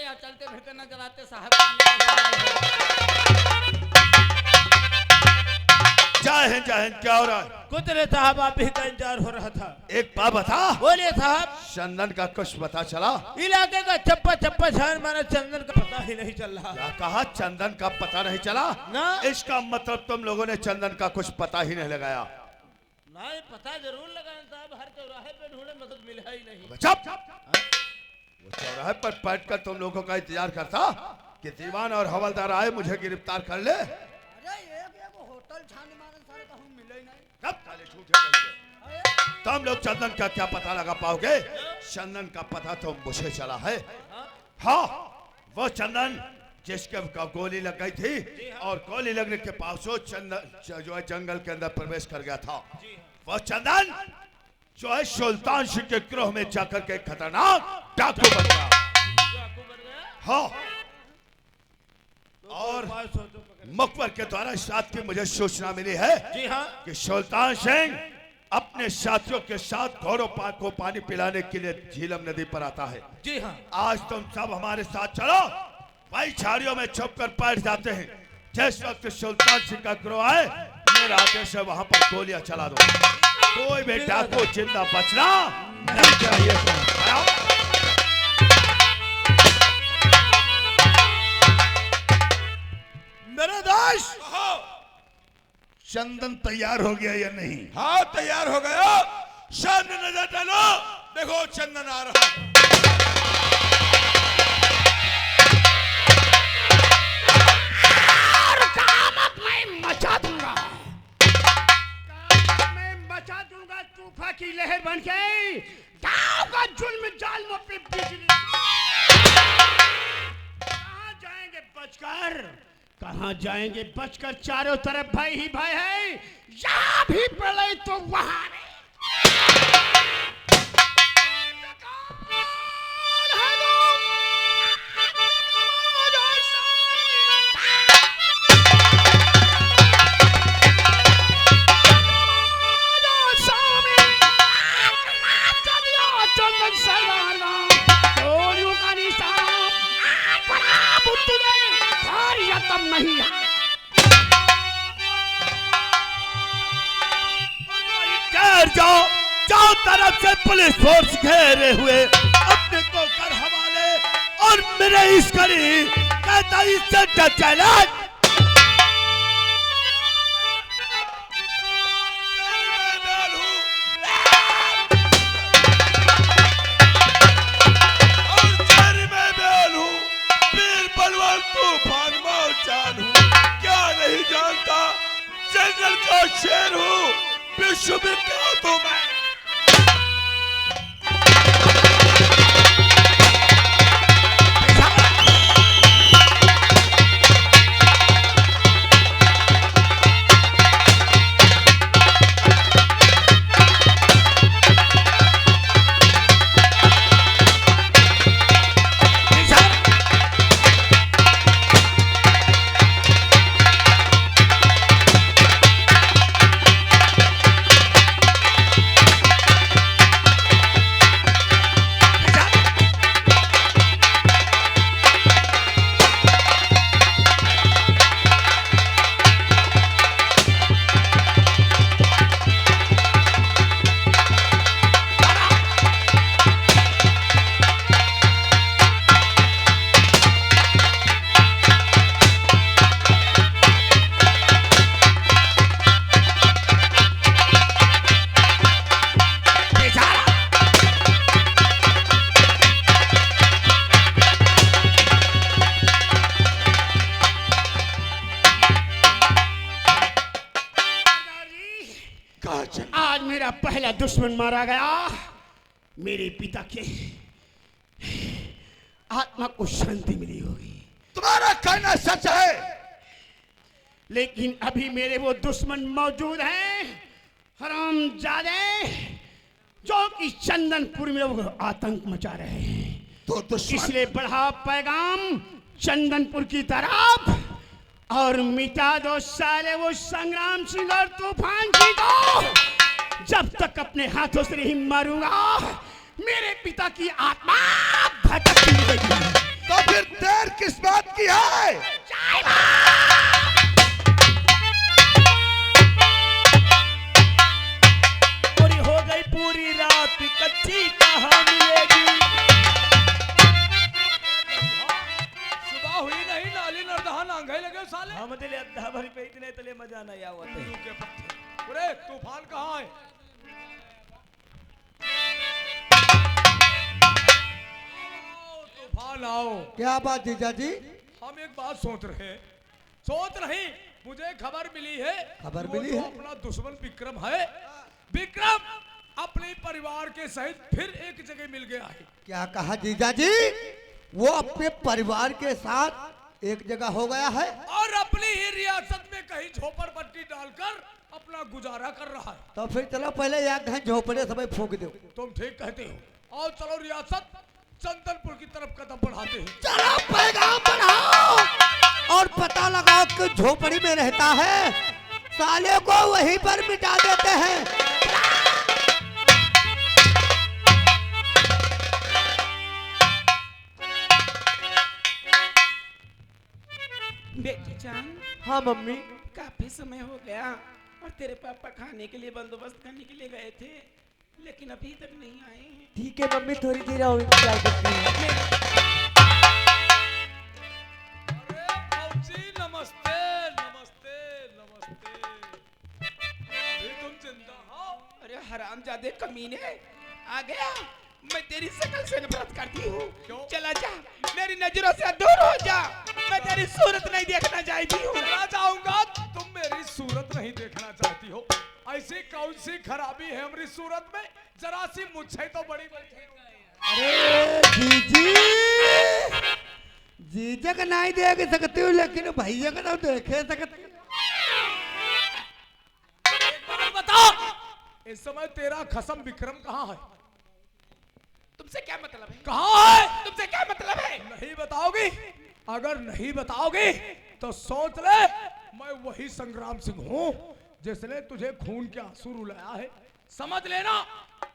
यहाँ चलते फिरते नजर आते साहब। जय हिंद क्या हो रहा है? कुछ नहीं साहब, आप ही का इंतजार हो रहा था। एक बात बता, बोलिए साहब। चंदन का कुछ पता चला? इलाके का चप्पा चप्पा शहर माना चंदन का पता ही नहीं चल रहा। क्या कहा? चंदन का पता नहीं चला ना। इसका मतलब तुम लोगों ने चंदन का कुछ पता ही नहीं लगाया। नहीं, पता जरूर लगाए साहब, हर चौराहे पे ढूंढे मगर मिला ही नहीं। चुप! वो चौराहे पर बैठ कर तुम लोगों का इंतजार करता कि दीवान और हवलदार आए मुझे गिरफ्तार कर ले। होटल छाने मारन सारे कहूं मिले ही नहीं। कब काले झूठे बोलते? तुम लोग चंदन का क्या पता लगा पाओगे? चंदन का पता तो मुझे चला है। हाँ, वो चंदन जिसके गोली लग गई थी और गोली लगने के बावजूद चंदन जो है जंगल के अंदर प्रवेश कर गया था। वो चंदन जो है सुल्तान सिंह के गिरोह में जाकर के खतरनाक डाकू बन गया। हाँ, और मुखबर के द्वारा इस बात की मुझे सूचना मिली है जी हाँ, कि सुल्तान सिंह अपने साथियों के साथ घोड़ों को पानी पिलाने के लिए झीलम नदी पर आता है। जी हाँ। आज तुम सब हमारे साथ चलो, भाई झाड़ियों में छुप कर बैठ जाते हैं। जिस वक्त सुल्तान सिंह का गिरोह आए मेरे आदेश से वहां पर गोलियां चला दो। कोई भी डाकू जिंदा बचना नहीं चाहिए। मेरा दोस्त चंदन तैयार हो गया या नहीं? हाँ, तैयार हो गया। सामने नजर डालो, देखो चंदन आ रहा है। मैं मचा दूंगा, मैं मचा दूंगा तूफान की लहर बन के गांव का जुल्म जालिमों पे बिजली। कहाँ जाएंगे बचकर, कहाँ जाएंगे बचकर? चारों तरफ भाई ही भाई है। यहाँ भी प्रलय तो वहां नहीं जाओ, चारों तरफ से पुलिस फोर्स घेरे हुए, अपने को कर हवाले और मेरे इस करी कहता इससे चला। क्या नहीं जानता, जंगल का शेर हूँ, विश्व विख्यात हूँ मैं। आज मेरा पहला दुश्मन मारा गया। मेरे पिता के आत्मा को शांति मिली होगी। तुम्हारा कहना सच है, लेकिन अभी मेरे वो दुश्मन मौजूद हैं, हरामजादे, जो कि चंदनपुर में वो आतंक मचा रहे हैं। तो दुश्मन इसलिए बढ़ा पैगाम चंदनपुर की तरफ और मिटा दो साले वो संग्राम सिंह और तूफान सिंह को। जब तक अपने हाथों से नहीं मारूंगा मेरे पिता की आत्मा भटकती रहेगी। तो फिर किस बात की है? पूरी हो गई पूरी रात कच्ची कहाँ मिलेगी। सुबह हुई नहीं, नाली नरदहा नांगे लगे साले। हम दिले अद्धा भर पे इतने तले मजा नहीं आवत है। के पत्ते। अरे तूफान कहाँ है? आओ, तूफान आओ। क्या बात जीजा जी? हम एक बात सोच रहे हैं। सोच नहीं, मुझे खबर मिली है। खबर वो मिली जो है? अपना दुश्मन विक्रम है, विक्रम अपने परिवार के सहित फिर एक जगह मिल गया है। क्या कहा जीजा जी? वो अपने परिवार के साथ एक जगह हो गया है? और अपनी ही रियासत में कहीं झोपड़पट्टी डालकर अपना गुजारा कर रहा है। तो फिर चलो पहले यहाँ कहीं झोपड़े समय फूंक दो। तुम ठीक कहते हो। और चलो रियासत चंदनपुर की तरफ कदम बढ़ाते हैं। चलो पैगाम बढ़ाओ और पता लगाओ कि झोपड़ी में रहता है, साले को वहीं पर मिटा देते हैं। बेटी जान, हाँ मम्मी। काफी समय हो गया और तेरे पापा खाने के लिए बंदोबस्त करने के लिए गए थे, लेकिन अभी तक नहीं आए हैं। ठीक है मम्मी, थोड़ी देर और इंतजार करती हूँ। अरे फौजी नमस्ते नमस्ते नमस्ते। अभी तुम जिंदा हो? अरे हरामजादे कमीने, आ गया। मैं तेरी शक्ल से नफरत करती हूँ। क्यों? चला जा, मेरी नजरों से दूर हो जा। मैं तेरी सूरत नहीं देखना चाहती हूँ। चला जाऊंगा, तुम मेरी सूरत नहीं देखना चाहती हो। ऐसी कौन सी खराबी है हमारी सूरत में? जरा सी मुझसे तो बड़ी बड़ी। अरे जीजी, जीजा का नहीं देख सकती हूँ, लेकिन भैया का तो देखे सकते। एक बात बता, इस समय तेरा खसम विक्रम कहाँ है? तुमसे क्या मतलब है? कहाँ है? तुमसे क्या मतलब है? नहीं बताओगी? अगर नहीं बताओगी तो सोच ले, मैं वही संग्राम सिंह हूँ जिसने तुझे खून के आंसू रुलाया है। समझ लेना,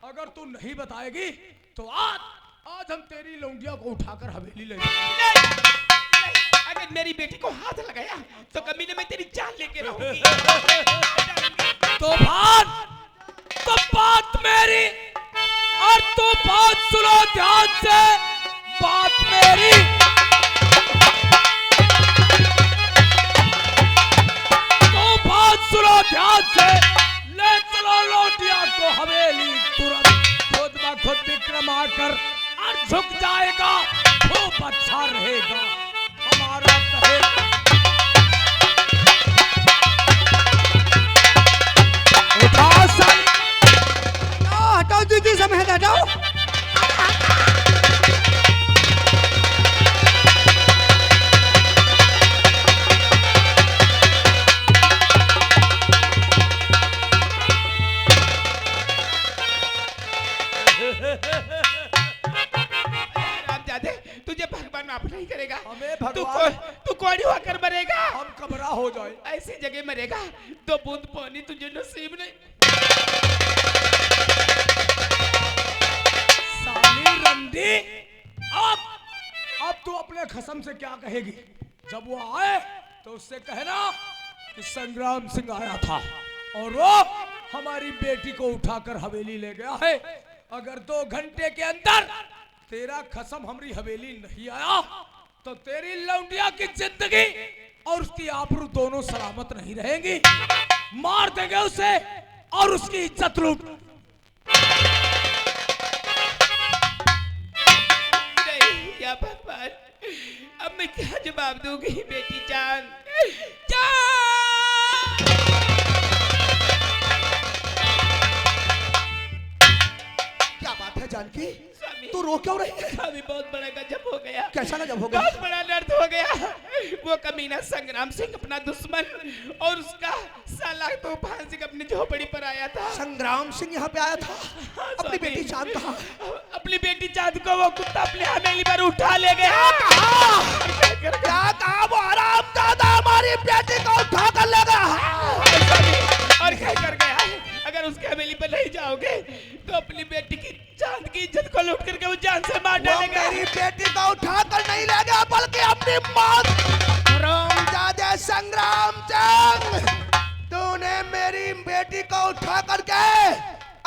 अगर तू नहीं बताएगी तो आज हम तेरी लौंडिया को उठाकर हवेली ले जाएंगे। नहीं, अगर मेरी बेटी को हाथ लगाया तो कमीने में तेरी जान लेके रहूंगी। तूफान, तो बात मेरी और तू बात सुनो ध्यान से, बात मेरी। तो बात सुनो ध्यान से, ले चलो लौटिया को हवेली तुरंत। खुद ब खुद विक्रम आकर और झुक जाएगा, खूब अच्छा रहेगा हमारा कहे। उठा सन। हटाओ जीजी, समय हटाओ। हरामजादे, तुझे भगवान माफ नहीं करेगा। हमें भगवान- तू कोड़ी होकर मरेगा। हम कमरा हो जाए। ऐसी जगह मरेगा तो बूंद पानी तुझे नसीब नहीं। साली रंडी, अब तू अपने खसम से क्या कहेगी? जब वो आए तो उससे कहना कि संग्राम सिंह आया था और वो हमारी बेटी को उठाकर हवेली ले गया है। अगर 2 घंटे के अंदर तेरा खसम हमारी हवेली नहीं आया तो तेरी लौंडिया की जिंदगी और उसकी आबरू दोनों सलामत नहीं रहेंगी। मार देंगे उसे और उसकी इज्जत लूट। नहीं या भगवान, अब मैं क्या जवाब दूंगी बेटी जान। क्या बात है जानकी, स्वामी, तू रो क्यों रही है? स्वामी, बहुत बड़ा गजब हो गया। कैसा गजब हो गया? बहुत बड़ा दर्द हो गया। वो कमीना संग्राम सिंह अपना दुश्मन और उसका साला तूफान सिंह अपनी झोपड़ी पर आया था। संग्राम सिंह यहाँ पे आया था? अपनी बेटी चांद कहाँ? अपनी बेटी चांद को वो कुत्ता अपनी हवेली पर उठा ले गया। क्या कहा? वो हरामजादा हमारी बेटी को उठा कर ले गया है। और क्या कर गया है? अगर उसके हवेली पर नहीं जाओगे तो अपनी बेटी की चांद की इज्जत को लूट करके वो जान से मार वो डालेगा। मेरी बेटी को उठा कर नहीं ले गया, बल्कि अपनी अपनी मौत। रामजादे संग्राम सिंह, तूने मेरी बेटी को उठा करके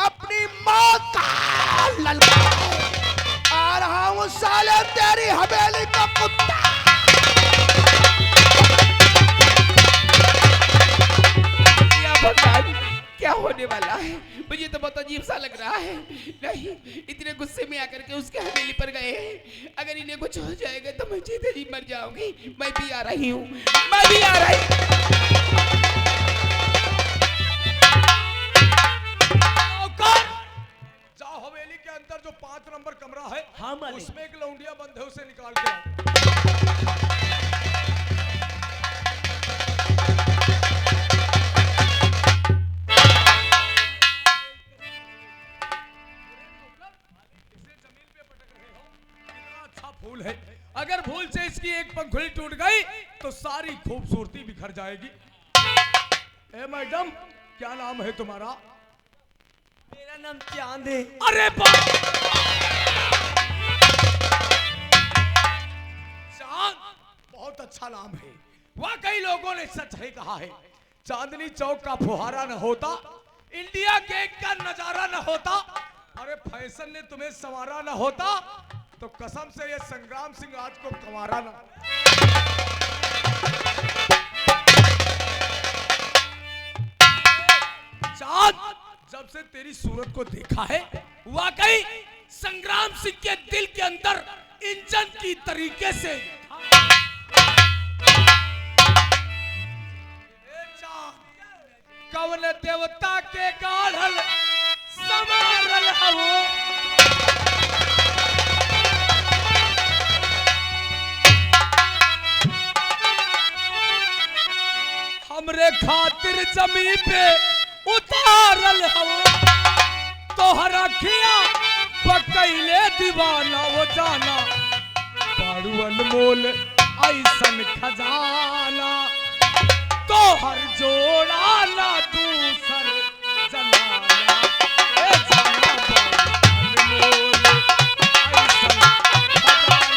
अपनी मौत का ललकार आ रहा हूँ साले तेरी हवेली का कुत्ता। भगवान क्या होने वाला है? मुझे तो बहुत अजीब सा लग रहा है। नहीं, इतने गुस्से में आकर के उसके हवेली पर गए हैं। अगर इन्हें कुछ हो जाएगा तो मैं जीते जी मर जाऊंगी। मैं भी आ रही हूँ, मैं भी आ रही हूँ। जाओ हवेली के अंदर जो 5 नंबर कमरा है, हाँ मालिक। उसमें एक लौंडिया बंद है, उसे निकाल के आओ। फूल है, अगर भूल से इसकी एक पंखुड़ी टूट गई तो सारी खूबसूरती बिखर जाएगी। ए मैडम, क्या नाम है तुम्हारा? मेरा नाम चांद है। अरे बाप, चांद बहुत अच्छा नाम है। वाकई लोगों ने सच ही कहा है। चांदनी चौक का फुहारा न होता, इंडिया गेट का नजारा न होता, अरे फैशन ने तुम्हें संवारा न होता, तो कसम से ये संग्राम सिंह आज को कंवारा ना। चांद, जब से तेरी सूरत को देखा है, वाकई संग्राम सिंह के दिल के अंदर इंजन की तरीके से कवन देवता के गाढ़ल समारल हवो। हमरे खातिर जमी पे उतारल हवो, तोहरा खिया पकैले दीवाना वो जाना, बाड़ू अनमोल ऐसन खजाना, तोहर जोड़ा ना दूसर जनाना, ए जाना बाड़ू अनमोल ऐसन खजाना।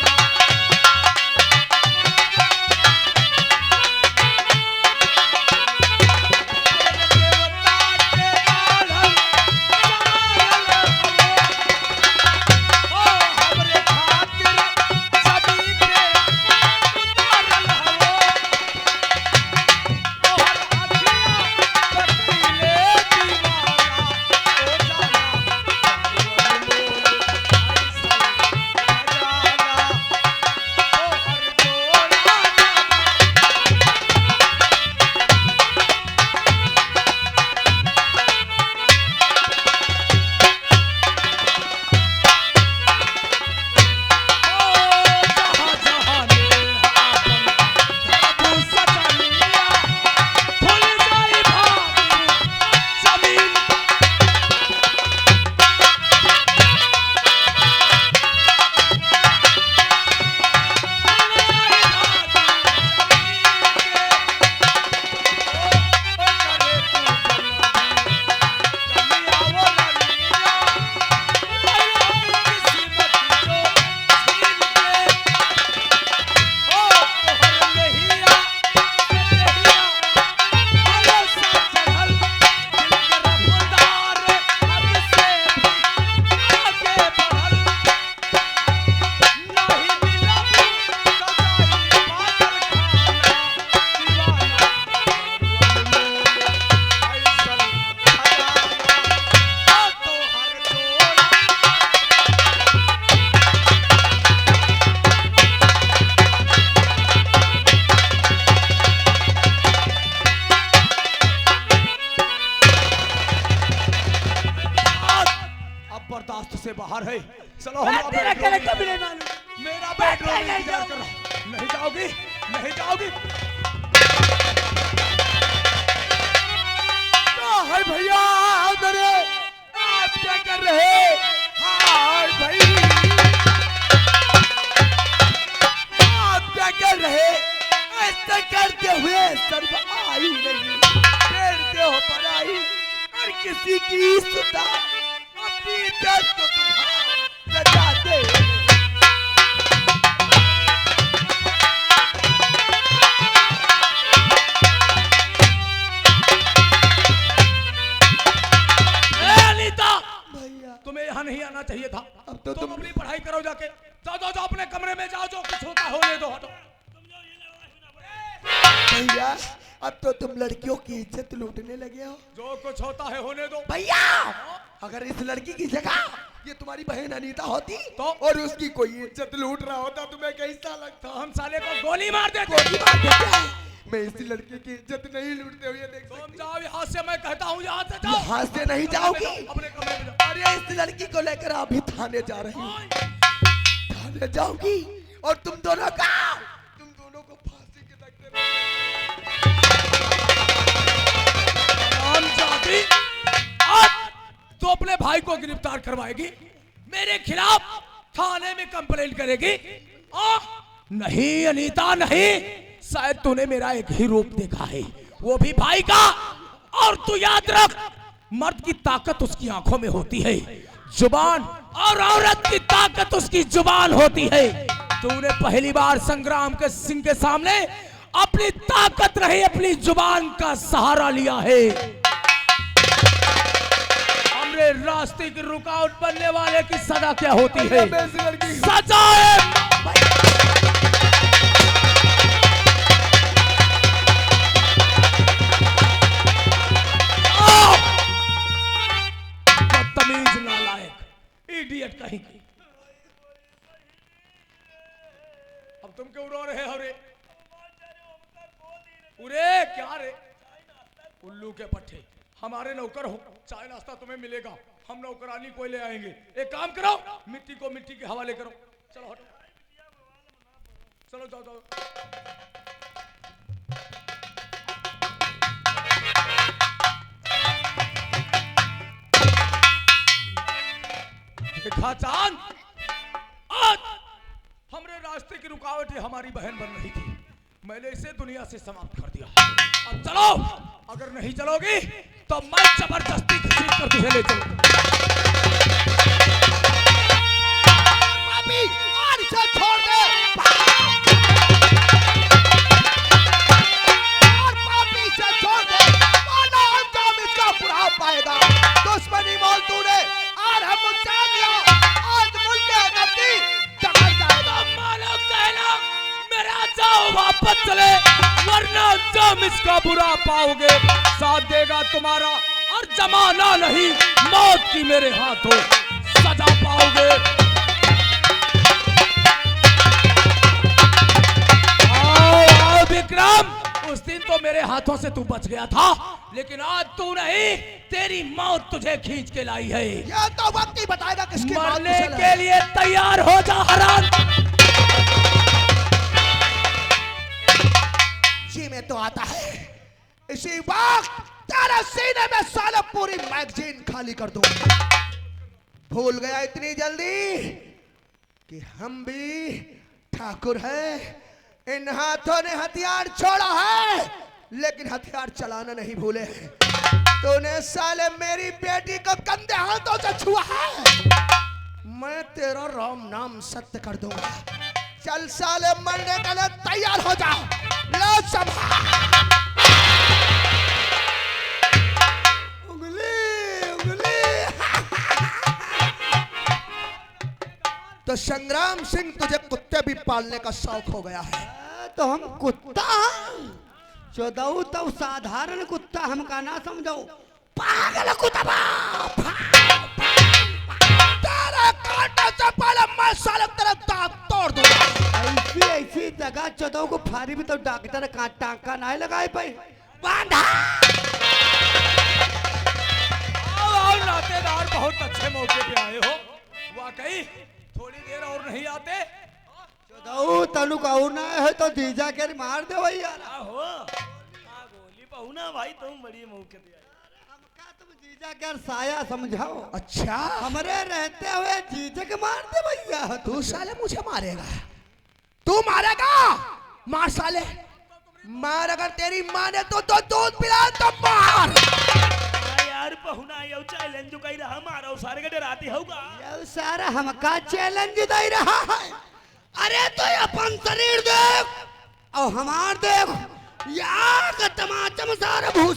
से बाहर है। चलो हम तेरा कैरेक्टर भी नहीं मालूम। मेरा बेडरूम इंतजार कर रहा। नहीं जाओगी, नहीं जाओगी। हाय भैया मेरे, आप क्या कर रहे? हाय भाई, आप क्या कर रहे? ऐसा करते हुए सर्व आई नहीं, फेरते हो पराई और किसी की सुधा अपनी दर्द को तुम्हारा सजाते। भैया अब तो तुम लड़कियों की इज्जत लूटने लगे हो। जो कुछ होता है होने दो। भैया अगर इस लड़की की जगह ये तुम्हारी बहन अनीता होती तो? और उसकी कोई इज्जत लूट रहा होता तुम्हें कैसा लगता? हम साले को गोली मार देते। कोई बात नहीं, मैं इस लड़की की इज्जत नहीं लूटते हुए देख तुम सकती। जाओ यहाँ से, मैं कहता हूँ यहाँ से जाओ। यहाँ से नहीं जाओगी। अपने कमरे में जाओ। अरे इस लड़की को लेकर अभी थाने जा रही हूँ। थाने जाओगी और तुम दोनों को फांसी के तख्ते जाती आज तो अपने भाई को गिरफ्तार करवाएगी, मेरे खिलाफ थाने में कंप्लेंट करेगी। नहीं अनीता नहीं, शायद तूने मेरा एक ही रूप देखा है, वो भी भाई का। और तू याद रख, मर्द की ताकत उसकी आंखों में होती है, जुबान, और औरत की ताकत उसकी जुबान होती है। तूने पहली बार संग्राम के सिंह के सामने अपनी ताकत रही अपनी जुबान का सहारा लिया है। हमरे रास्ते की रुकावट बनने वाले की सजा क्या होती है? सजा बदतमीज नालायक इडियट कहीं की। अब तुम क्यों रो रहे हो रे? पूरे क्या रे उल्लू के पट्टे, हमारे नौकर हो, चाय नाश्ता तुम्हें मिलेगा, हम नौकरानी कोई ले आएंगे। एक काम करो, मिट्टी को मिट्टी के हवाले करो। चलो हटो, चलो जाओ जाओ। देखा चांद, आज हमरे रास्ते की रुकावट हमारी बहन बन रही थी, मैंने इसे दुनिया से समाप्त कर दिया। अब चलो, अगर नहीं चलोगी तो मैं जबरदस्ती घसीट कर तुझे ले चलूंगा। पापी और इसे छोड़ दे। और पापी इसे छोड़ दे, वरना अंजाम इसका बुरा पाएगा। दुश्मनी मोल तूने और हम मुझसे लिया, आज मुल्क के गद्दी टकर जाएगा। मानो कहना मेरा जाओ वापस चले, वरना अंजाम इसका बुरा पाओगे। साथ देगा तुम्हारा और जमाना नहीं, मौत की मेरे हाथों सजा पाओगे। आओ विक्रम, उस दिन तो मेरे हाथों से तू बच गया था, लेकिन आज तू नहीं, तेरी मौत तुझे खींच के लाई है। यह तो वक्त ही बताएगा किसकी मौत मरने किसे के लिए तैयार हो जा हराम। जी में तो आता है, इसी वक्त तेरे सीने में साला पूरी मैगजीन खाली कर दूं। भूल गया इतनी जल्दी कि हम भी ठाकुर हैं। इन हाथों ने हथियार छोड़ा है, लेकिन हथियार चलाना नहीं भूले हैं। तूने साले मेरी बेटी को गंदे हाथों से छुआ है, मैं तेरा राम नाम सत्य कर दूंगा। चल साले, मरने के लिए तैयार हो जा। लो उंगली उंगली। तो संग्राम सिंह, तुझे कुत्ते भी पालने का शौक हो गया है। तो हम कुत्ता चौदह तो साधारण कुत्ता हमका ना समझो, पागल कुत्ता। तेरे कांटे से पहले मैं साले तेरा दांत तोड़ दूंगा। ऐसी ऐसी जगह चौदह को फारी भी तो डॉक्टर का टांका नहीं लगाए पाए। बांधा। आओ नातेदार, बहुत अच्छे मौके पे आए हो, वाकई थोड़ी देर और नहीं आते? चौदह तनु कहू ना है तो जीजा के मार दे भाई यार। गोली पहुना भाई, तुम बड़ी मौके पे हमका तुम जीजा के साया समझाओ। अच्छा, हमरे रहते हुए जीजा के मार दे भैया। तू साले मुझे मारेगा? तू मारेगा? मार साले, मार। अगर तेरी माँ ने तो दूध पिला तो मार। यार पहुना यो चैलेंज जो कही रहा, मारो सारे के डराती होगा। ये सारा हमका चैलेंज दे रहा है। अरे तो अपन शरीर देख और हमार देख, यहाँ का तमाचम सारा भूसा